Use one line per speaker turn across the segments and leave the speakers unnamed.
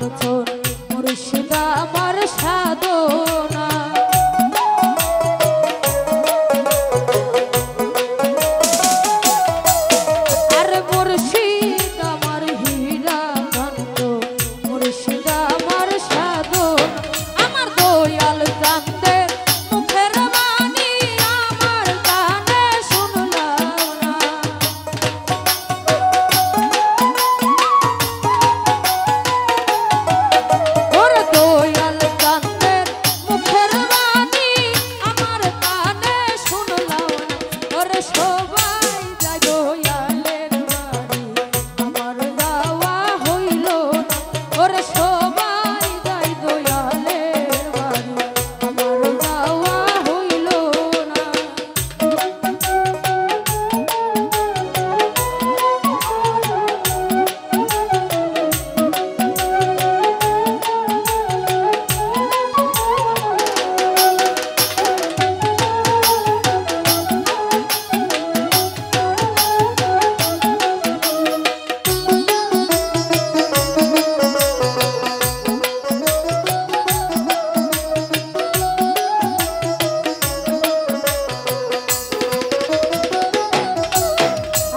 কাঞ্চন মুর্শিদ আমার সাধনা। আরে মুর্শিদ আমার হীরা কাঞ্চন মুর্শিদ আমার সাধনা। আমার দয়াল চাঁদের মুখের বাণী আমার কানে শুনলাম না। ওরে দয়াল চাঁদের মুখের বাণী আমার কানে শুনলাম না। ওরে সবাই যায় দয়ালের বাড়ি আমার যাওয়া হইল না। ওরে সবাই যায় দয়ালের বাড়ি আমার যাওয়া হইল না।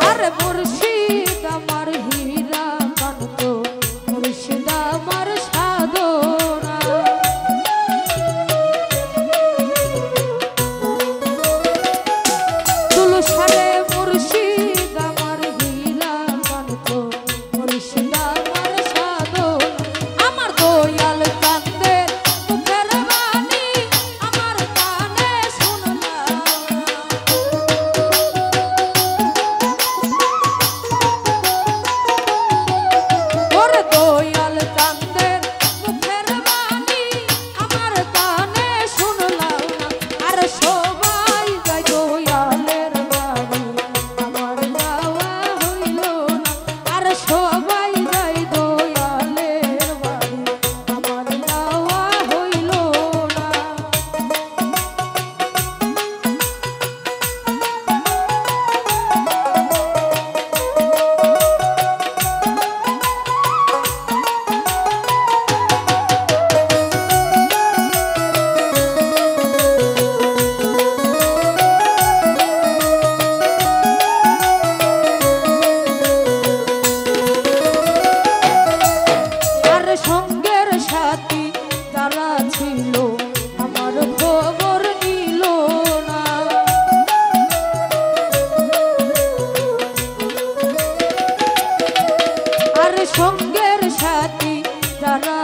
আরে মুর্শিদ আমার হীরা কাঞ্চন মুর্শিদ আমার সাধনা। তুলসারে মুর্শিদ আমার হীরা কাঞ্চন মুর্শিদ আমার সাধনা। আমার দয়াল চাঁদের মুখের বাণী আমার কানে শুনলাম না। ওরে দয়াল চাঁদের মুখের বাণী আমার কানে শুনলাম না। আর সবাই যায় দয়ালের বাড়ি আমার যাওয়া হইল না। আর সবাই যায় দয়ালের বাড়ি আমার যাওয়া হইল না। আর সঙ্গের সাথী যারা ছিল আমার খবর নিল না। আর সঙ্গের সাথী যারা